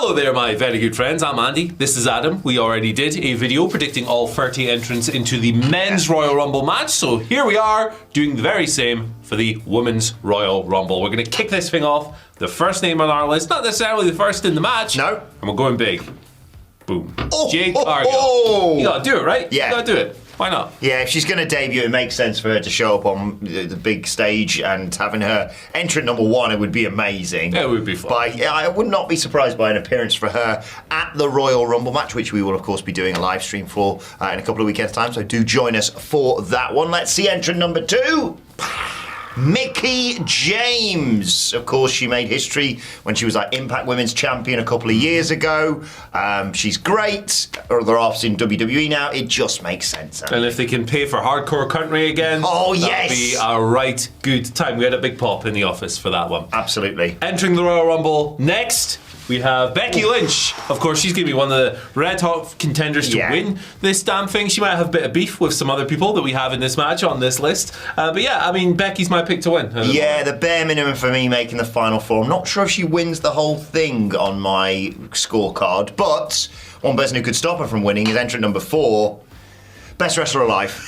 Hello there, my very good friends. I'm Andy. This is Adam. We already did a video predicting all 30 entrants into the men's Royal Rumble match. So here we are doing the very same for the women's Royal Rumble. We're going to kick this thing off. The first name on our list, not necessarily the first in the match. No. And we're going big. Boom. Oh, Jade Cargill. You got to do it, right? Yeah. You got to do it. Why not? Yeah, if she's going to debut, it makes sense for her to show up on the big stage, and having her entrant number one, it would be amazing. Yeah, it would be fun. I would not be surprised by an appearance for her at the Royal Rumble match, which we will, of course, be doing a live stream for in a couple of weekends' time, so do join us for that one. Let's see entrant number 2. Mickie James. Of course, she made history when she was like Impact Women's Champion a couple of years ago. She's great. Other offs in WWE now. It just makes sense. And if they can pay for hardcore country again, yes, that'll be a right good time. We had a big pop in the office for that one. Absolutely. Entering the Royal Rumble next, we have Becky Lynch. Of course, she's going to be one of the red hot contenders to win this damn thing. She might have a bit of beef with some other people that we have in this match on this list. But yeah, I mean, Becky's my pick to win. The bare minimum for me making the final four. I'm not sure if she wins the whole thing on my scorecard, but one person who could stop her from winning is entrant number 4, best wrestler alive.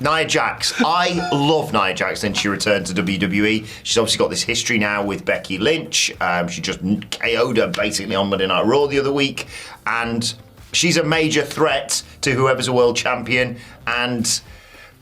Nia Jax. I love Nia Jax since she returned to WWE. She's obviously got this history now with Becky Lynch. She just KO'd her basically on Monday Night Raw the other week. And she's a major threat to whoever's a world champion. And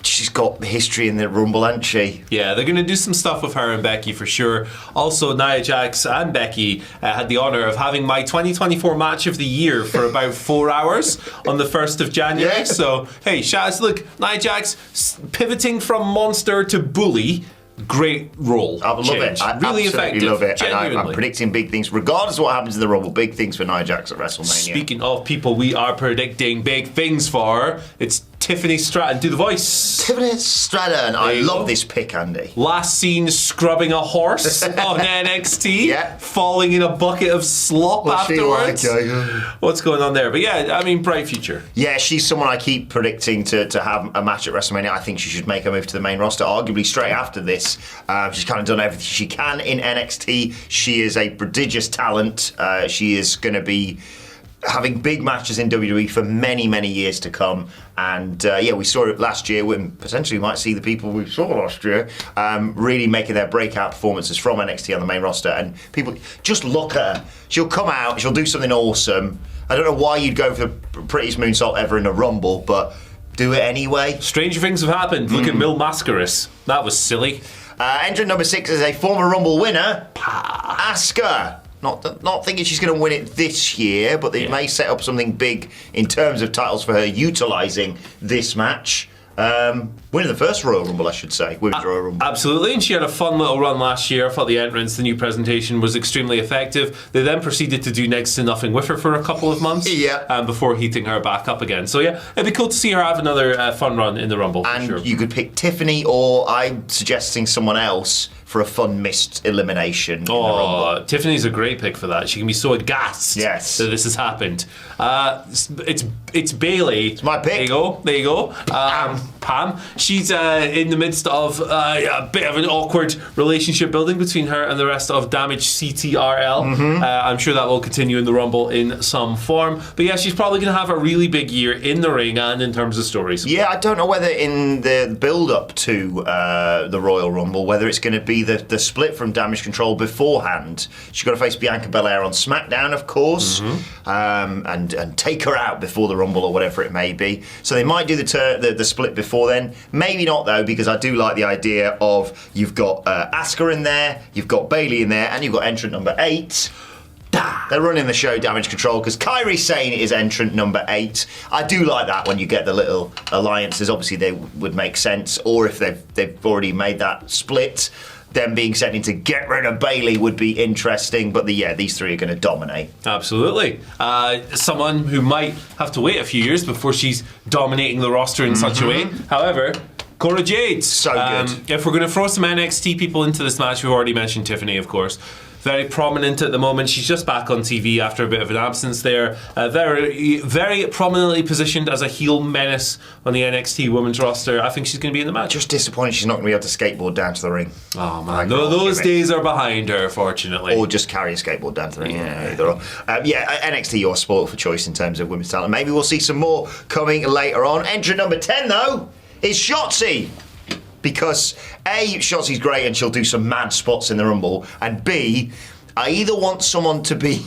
she's got history in the Rumble, hasn't she? Yeah, they're going to do some stuff with her and Becky for sure. Also, Nia Jax and Becky had the honour of having my 2024 match of the year for about 4 hours on the 1st of January. Yeah. So, hey, Shaz, look, Nia Jax pivoting from monster to bully. Great role. I love it. I really absolutely effective. love it. Genuinely. And I'm predicting big things, regardless of what happens in the Rumble. Big things for Nia Jax at WrestleMania. Speaking of people we are predicting big things for, it's Tiffany Stratton. Do the voice. Tiffany Stratton. I love this pick, Andy. Last seen scrubbing a horse on NXT. Yeah. Falling in a bucket of slop afterwards. Like, What's going on there? But yeah, I mean, bright future. Yeah, she's someone I keep predicting to have a match at WrestleMania. I think she should make a move to the main roster, arguably straight after this. She's kind of done everything she can in NXT. She is a prodigious talent. She is going to be having big matches in WWE for many, many years to come. And we saw it last year when potentially we might see the people we saw last year really making their breakout performances from NXT on the main roster. And people just look at her. She'll come out, she'll do something awesome. I don't know why you'd go for the prettiest moonsault ever in a Rumble, but do it anyway. Stranger things have happened. Look at Mil Mascaris. That was silly. Entrant number 6 is a former Rumble winner, Asuka. Not thinking she's going to win it this year, but they may set up something big in terms of titles for her utilising this match. Winning the first Royal Rumble, I should say. Women's Royal Rumble. Absolutely, and she had a fun little run last year. I thought the entrance, the new presentation was extremely effective. They then proceeded to do next to nothing with her for a couple of months before heating her back up again. So yeah, it'd be cool to see her have another fun run in the Rumble. And for sure. you could pick Tiffany, or I'm suggesting someone else for a fun missed elimination in the Rumble. Tiffany's a great pick for that. She can be so aghast that this has happened. It's Bailey. It's my pick. There you go. Pam. She's in the midst of a bit of an awkward relationship building between her and the rest of Damage CTRL. I'm sure that will continue in the Rumble in some form. But yeah, she's probably going to have a really big year in the ring and in terms of stories. Yeah, I don't know whether in the build-up to the Royal Rumble, whether it's going to be the split from Damage Control beforehand. She's got to face Bianca Belair on SmackDown, of course, and take her out before the Rumble or whatever it may be. So they might do the split before then. Maybe not, though, because I do like the idea of you've got Asuka in there, you've got Bailey in there, and you've got entrant number 8. They're running the show, Damage Control, because Kairi Sane is entrant number 8. I do like that when you get the little alliances. Obviously, they would make sense, or if they've already made that split, them being sent in to get rid of Bailey would be interesting. But these three are going to dominate. Absolutely. Someone who might have to wait a few years before she's dominating the roster in such a way. However, Cora Jade. So good. If we're going to throw some NXT people into this match, we've already mentioned Tiffany, of course. very prominent at the moment. She's just back on TV after a bit of an absence there. Very, very prominently positioned as a heel menace on the NXT women's roster. I think she's going to be in the match. Just disappointed she's not going to be able to skateboard down to the ring. Oh man, those days are behind her, fortunately. Or just carry a skateboard down to the ring. Yeah, either or. NXT, you're spoiled for choice in terms of women's talent. Maybe we'll see some more coming later on. Entrant number 10, though, is Shotzi. Because A, Shotzi's great and she'll do some mad spots in the Rumble, and B, I either want someone to be...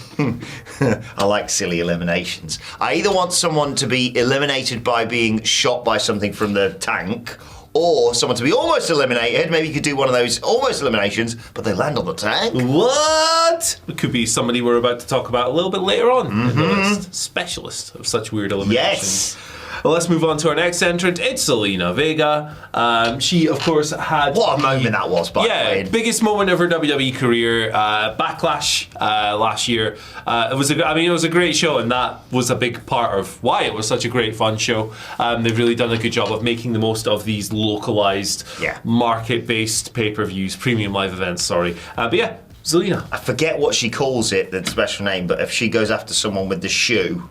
I like silly eliminations. I either want someone to be eliminated by being shot by something from the tank, or someone to be almost eliminated. Maybe you could do one of those almost eliminations, but they land on the tank. What? It could be somebody we're about to talk about a little bit later on in the list. Specialist of such weird eliminations. Yes. Well, let's move on to our next entrant. It's Zelina Vega. She, of course, had... What a moment that was, by the way. Biggest moment of her WWE career. Backlash last year. It was a great show, and that was a big part of why it was such a great, fun show. They've really done a good job of making the most of these localized, market-based pay-per-views, premium live events, But yeah, Zelina. I forget what she calls it, the special name, but if she goes after someone with the shoe...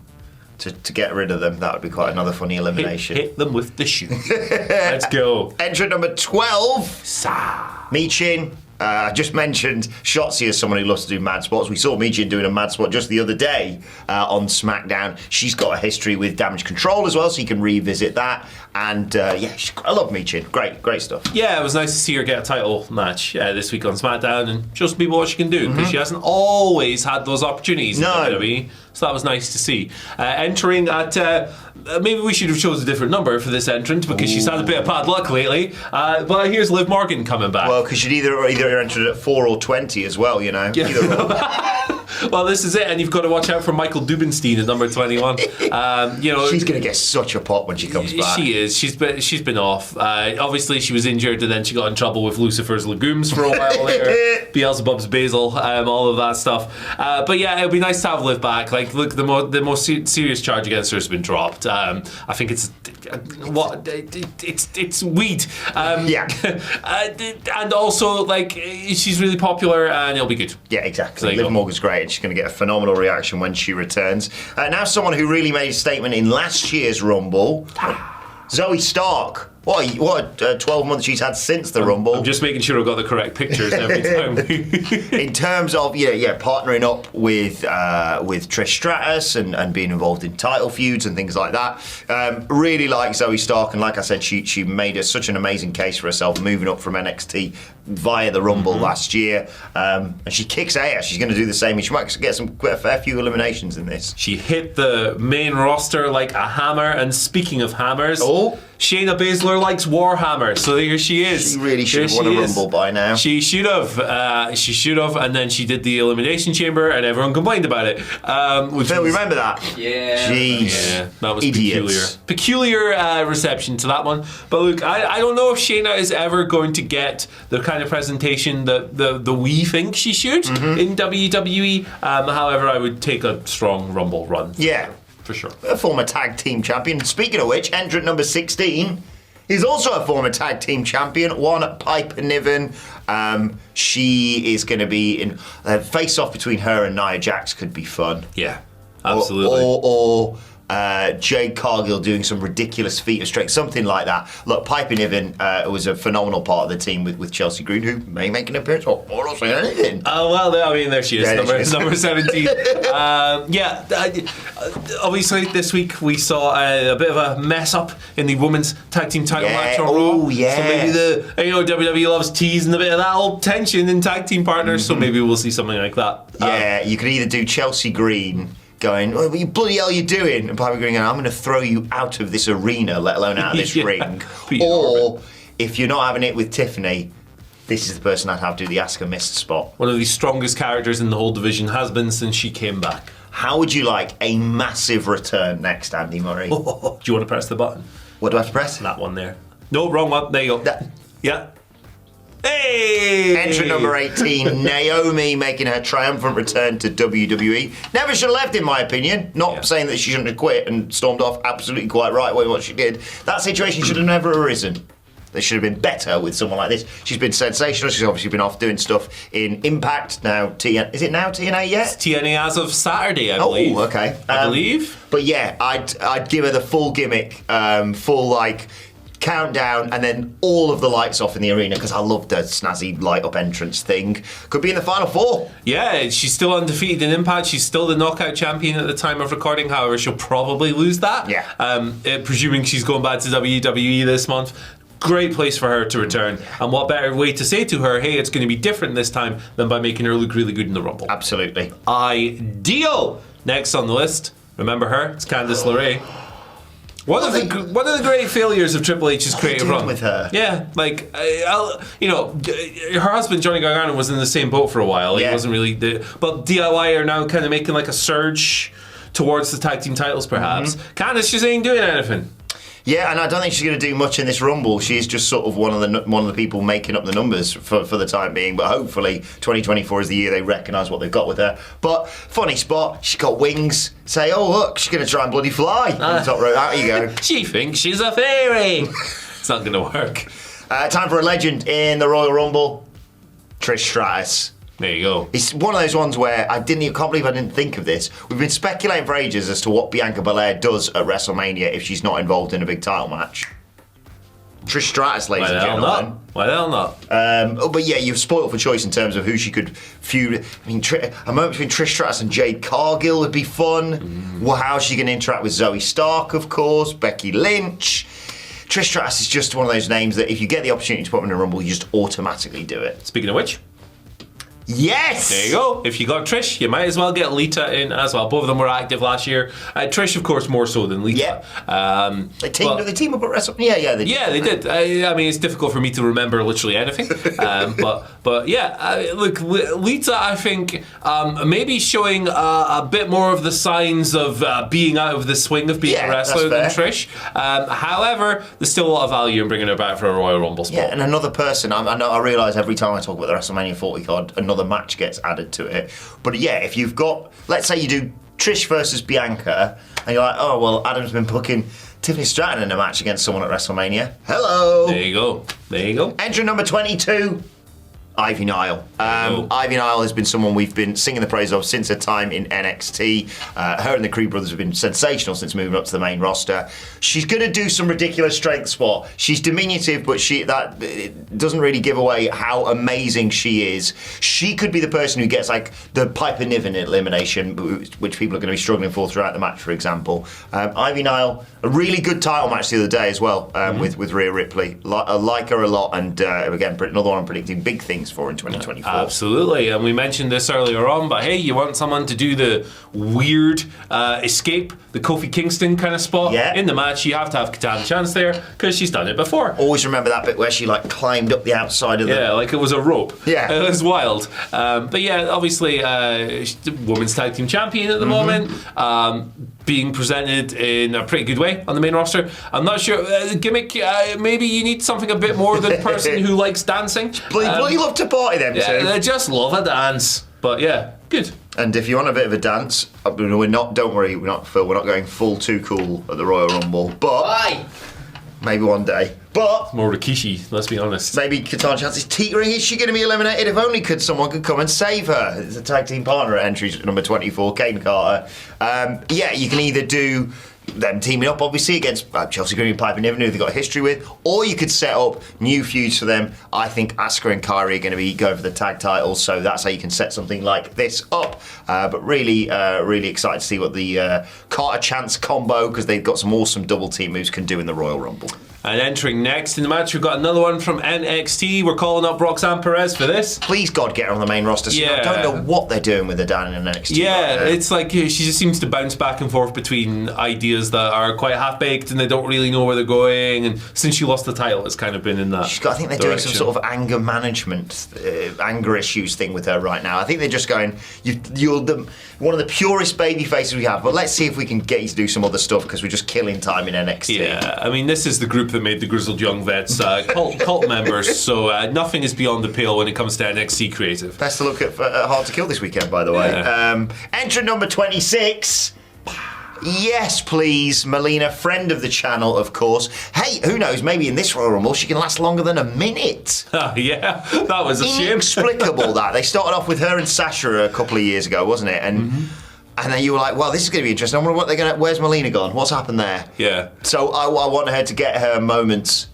To get rid of them, that would be quite another funny elimination. Hit them with the shoe. Let's go. Entrant number 12. Michin. I just mentioned Shotzi as someone who loves to do mad spots. We saw Michin doing a mad spot just the other day on SmackDown. She's got a history with Damage Control as well, so you can revisit that. And I love Michin. Great stuff. Yeah, it was nice to see her get a title match this week on SmackDown and show some people what she can do, because she hasn't always had those opportunities in WWE. So that was nice to see. Entering at... maybe we should have chosen a different number for this entrant, because she's had a bit of bad luck lately. But here's Liv Morgan coming back. Well, because you'd either entered at 4 or 20 as well, you know. Yeah. Either or. Well, this is it, and you've got to watch out for Michael Dubinstein at number 21. She's going to get such a pop when she comes back. She is. She's been off. Obviously, she was injured, and then she got in trouble with Lucifer's legumes for a while there. Beelzebub's basil, all of that stuff. But yeah, it'd be nice to have Liv back. Like, look, the most serious charge against her has been dropped. I think it's weed. And also, like, she's really popular, and it'll be good. Yeah, exactly. Liv Morgan's great, and she's going to get a phenomenal reaction when she returns. Now someone who really made a statement in last year's Rumble, Zoe Stark. What 12 months she's had since the Rumble. I'm just making sure I've got the correct pictures every time. In terms of partnering up with Trish Stratus and being involved in title feuds and things like that. Really like Zoe Stark, and like I said, she made such an amazing case for herself moving up from NXT via the Rumble last year. And she kicks ass. She's going to do the same. She might get quite a fair few eliminations in this. She hit the main roster like a hammer, and speaking of hammers, Shayna Baszler likes Warhammer, so here she is. She really should have won a Rumble by now. She should have, and then she did the Elimination Chamber, and everyone complained about it. Phil, remember that? Yeah. Jeez. Yeah, that was Idiots. peculiar reception to that one. But look, I don't know if Shayna is ever going to get the kind of presentation that we think she should in WWE. However, I would take a strong Rumble run. Yeah. For sure. A former tag team champion. Speaking of which, entrant number 16 is also a former tag team champion, one Piper Niven. She is going to be in a face-off between her and Nia Jax. Could be fun. Yeah, absolutely. Or Jade Cargill doing some ridiculous feat of strength, something like that. Look, Piper Niven was a phenomenal part of the team with Chelsea Green, who may make an appearance or not say anything. Oh, well, I mean, there she is, number 17. Obviously, this week we saw a bit of a mess up in the women's tag team title match on Raw. Oh, yeah. So maybe WWE loves teasing a bit of that old tension in tag team partners, so maybe we'll see something like that. Yeah, you could either do Chelsea Green going, what you bloody hell are you doing? And Piper Green going, I'm going to throw you out of this arena, let alone out of this ring. Or, if you're not having it with Tiffany, this is the person I'd have do the Asuka missed spot. One of the strongest characters in the whole division, has been since she came back. How would you like a massive return next, Andy Murray? Do you want to press the button? What do I have to press? That one there. No, wrong one. There you go. Yeah. Hey! Entrant number 18, Naomi, making her triumphant return to WWE. Never should have left, in my opinion. Not saying that she shouldn't have quit and stormed off. Absolutely quite right with what she did. That situation should have never arisen. They should have been better with someone like this. She's been sensational. She's obviously been off doing stuff in Impact now. Is it now TNA yet? It's TNA as of Saturday, I believe. Oh, okay. I believe. But yeah, I'd give her the full gimmick, full like countdown, and then all of the lights off in the arena because I love the snazzy light up entrance thing. Could be in the final 4. Yeah, she's still undefeated in Impact. She's still the knockout champion at the time of recording. However, she'll probably lose that. Yeah. Presuming she's going back to WWE this month. Great place for her to return. And what better way to say to her, hey, it's going to be different this time than by making her look really good in the Rumble. Absolutely. Ideal. Next on the list, remember her? It's Candice LeRae. One of the great failures of Triple H's creative run with her. Yeah, like her husband Johnny Gargano was in the same boat for a while. He wasn't really but DIY are now kind of making like a surge towards the tag team titles, perhaps. Candice just ain't doing anything. Yeah, and I don't think she's going to do much in this Rumble. She's just sort of one of the people making up the numbers for the time being. But hopefully 2024 is the year they recognise what they've got with her. But funny spot, she's got wings. Say, oh look, she's going to try and bloody fly on the top rope. Out you go. She thinks she's a fairy. It's not going to work. Time for a legend in the Royal Rumble. Trish Stratus. There you go. It's one of those ones where can't believe I didn't think of this. We've been speculating for ages as to what Bianca Belair does at WrestleMania if she's not involved in a big title match. Trish Stratus, ladies and gentlemen. Why the hell not? But yeah, you've spoiled for choice in terms of who she could feud. I mean, a moment between Trish Stratus and Jade Cargill would be fun. Well, how's she going to interact with Zoe Stark, of course, Becky Lynch? Trish Stratus is just one of those names that if you get the opportunity to put them in a Rumble, you just automatically do it. Speaking of which... Yes! There you go. If you got Trish, you might as well get Lita in as well. Both of them were active last year. Trish, of course, more so than Lita. Yeah. They team up at WrestleMania. Yeah, they did. I mean, it's difficult for me to remember literally anything. But yeah, look, Lita, I think, maybe showing a bit more of the signs of being out of the swing of being a wrestler than Trish. However, there's still a lot of value in bringing her back for a Royal Rumble spot. Yeah, and another person, I realise every time I talk about the WrestleMania 40 card, another match gets added to it. But yeah, if you've got, let's say you do Trish versus Bianca, and you're like, oh, well, Adam's been booking Tiffany Stratton in a match against someone at WrestleMania. Hello! There you go. Entrant number 22. Ivy Nile. Ivy Nile has been someone we've been singing the praise of since her time in NXT. Her and the Creed brothers have been sensational since moving up to the main roster. She's going to do some ridiculous strength spot. She's diminutive, but it doesn't really give away how amazing she is. She could be the person who gets like the Piper Niven elimination, which people are going to be struggling for throughout the match, for example. Ivy Nile, a really good title match the other day as well with Rhea Ripley. I like her a lot, and again, another one I'm predicting big things for in 2024. Absolutely, and we mentioned this earlier on, but hey, you want someone to do the weird escape, the Kofi Kingston kind of spot in the match, you have to have Katana Chance there, because she's done it before. Always remember that bit where she like climbed up the outside of the... Yeah, like it was a rope. Yeah. It was wild. But yeah, obviously, she's the Women's Tag Team Champion at the moment, being presented in a pretty good way on the main roster. I'm not sure, gimmick, maybe you need something a bit more than a person who likes dancing. Bloody love to party them too. They just love a dance. But yeah, good. And if you want a bit of a dance, don't worry, we're not going full too cool at the Royal Rumble. But maybe one day. But more Rikishi, let's be honest. Maybe Katana Chance is teetering. Is she going to be eliminated? If only someone could come and save her. It's a tag team partner at entry number 24, Kane Carter. Yeah, you can either do them teaming up, obviously, against Chelsea Green and Piper Niven, who they've got a history with, or you could set up new feuds for them. I think Asuka and Kairi are going to be going for the tag titles, so that's how you can set something like this up. But really excited to see what the Carter Chance combo, because they've got some awesome double team moves, can do in the Royal Rumble. And entering next in the match, we've got another one from NXT. We're calling up Roxanne Perez for this. Please, God, get her on the main roster. So I don't know what they're doing with her down in NXT. Yeah, it's like she just seems to bounce back and forth between ideas that are quite half-baked and they don't really know where they're going. And since she lost the title, it's kind of been in that I think they're doing some sort of anger management, anger issues thing with her right now. I think they're just going, you're one of the purest baby faces we have, but let's see if we can get you to do some other stuff, because we're just killing time in NXT. Yeah, I mean, this is the group that made the Grizzled Young Vets cult members, so nothing is beyond the pale when it comes to NXT creative. Best to look at Hard to Kill this weekend, by the way. Yeah. Entrant number 26, Yes, please, Melina, friend of the channel, of course. Hey, who knows? Maybe in this Royal Rumble she can last longer than a minute. Yeah, that was a shame. Inexplicable that they started off with her and Sasha a couple of years ago, wasn't it? And then you were like, well, this is going to be interesting. I wonder what they're going to... Where's Melina gone? What's happened there? Yeah. So I want her to get her moments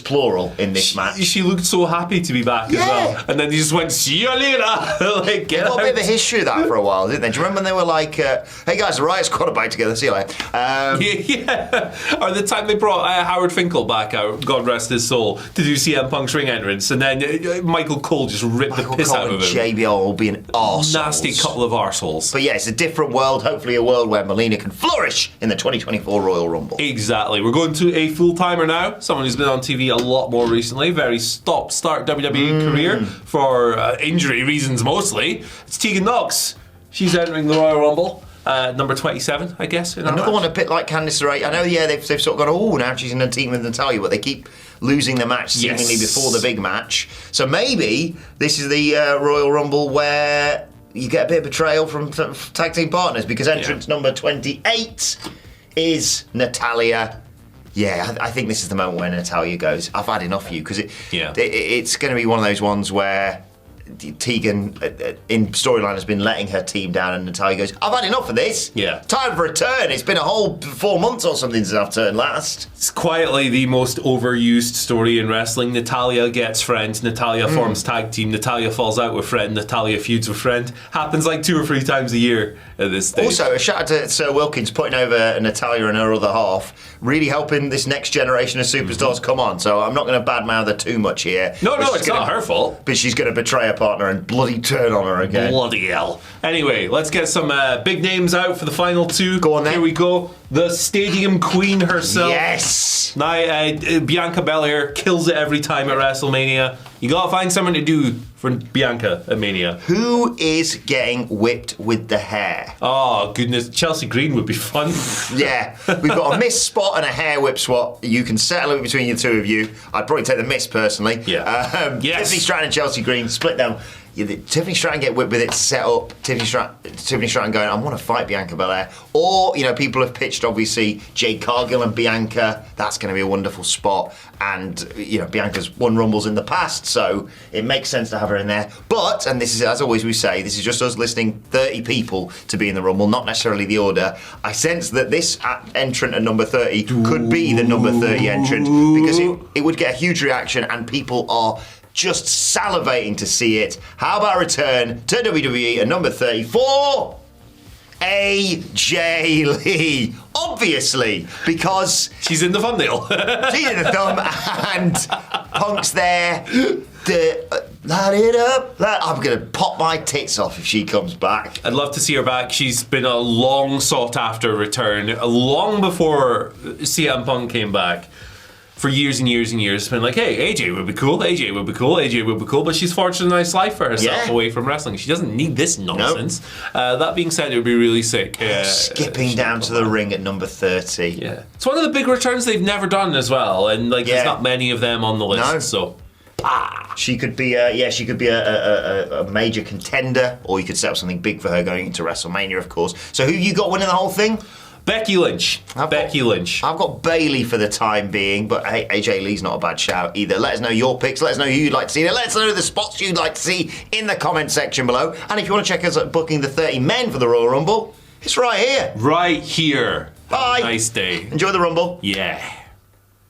plural, in this match. She looked so happy to be back as well. And then he just went, see you later. Like, get Got out. a bit of a history of that for a while, didn't they? Do you remember when they were like, hey guys, the Riot Squad are back together, see you later. Yeah. Or the time they brought Howard Finkel back out, God rest his soul, to do CM Punk's ring entrance, and then Michael Cole just ripped the piss out of him. JBL will be an arseholes. Nasty couple of arseholes. But yeah, it's a different world, hopefully a world where Melina can flourish in the 2024 Royal Rumble. Exactly. We're going to a full-timer now, someone who's been on TV a lot more recently, very stop-start WWE career for injury reasons mostly. It's Tegan Knox. She's entering the Royal Rumble. Number 27, I guess. Another one a bit like Candice LeRae. I know, yeah, they've sort of gone, oh, now she's in a team with Natalya, but they keep losing the match seemingly before the big match. So maybe this is the Royal Rumble where you get a bit of betrayal from tag team partners, because entrance number 28 is Natalya. Yeah, I think this is the moment where Natalya goes, I've had enough of you, because it's going to be one of those ones where Tegan in storyline has been letting her team down, and Natalya goes, I've had enough of this. Yeah. Time for a turn. It's been a whole 4 months or something since I've turned last. It's quietly the most overused story in wrestling. Natalya gets friends, Natalya forms tag team, Natalya falls out with friend, Natalya feuds with friend. Happens like 2 or 3 times a year at this stage. Also, a shout out to Sir Wilkins putting over Natalya and her other half, really helping this next generation of superstars come on. So I'm not going to badmouth her too much here. No, it's not her fault. But she's going to betray her partner and bloody turn on her again. Bloody hell. Anyway, let's get some big names out for the final 2. Go on then. Here we go. The Stadium Queen herself. Yes! Now, Bianca Belair kills it every time at WrestleMania. You gotta find something to do for Bianca at Mania. Who is getting whipped with the hair? Oh, goodness. Chelsea Green would be fun. Yeah. We've got a miss spot and a hair whip swap. You can settle it between the two of you. I'd probably take the miss personally. Yeah. Yes. Tiffany Stratton and Chelsea Green split down. Tiffany Stratton get whipped with it, set up. Tiffany Stratton going, I want to fight Bianca Belair. Or, people have pitched, obviously, Jade Cargill and Bianca. That's going to be a wonderful spot. And, Bianca's won Rumbles in the past, so it makes sense to have her in there. But, and this is, as always we say, this is just us listing 30 people to be in the Rumble, not necessarily the order. I sense that this entrant at number 30 could be the number 30 entrant, because it would get a huge reaction, and people are just salivating to see it. How about a return to WWE at number 34? AJ Lee. Obviously, because she's in the thumbnail. She's in the thumb, and Punk's there. Light it up. I'm going to pop my tits off if she comes back. I'd love to see her back. She's been a long sought after return. Long before CM Punk came back. For years and years and years, it's been like, hey, AJ would be cool, AJ would be cool, AJ would be cool, but she's forged a nice life for herself away from wrestling. She doesn't need this nonsense. Nope. That being said, it would be really sick. Skipping down to the ring at number 30. Yeah. It's one of the big returns they've never done as well, and there's not many of them on the list, so... She could be a major contender, or you could set up something big for her going into WrestleMania, of course. So who you got winning the whole thing? Becky Lynch. I've got Bayley for the time being, but hey, AJ Lee's not a bad shout either. Let us know your picks. Let us know who you'd like to see. Let us know the spots you'd like to see in the comment section below. And if you want to check us out booking the 30 men for the Royal Rumble, it's right here. Right here. Bye. Have a nice day. Enjoy the Rumble. Yeah.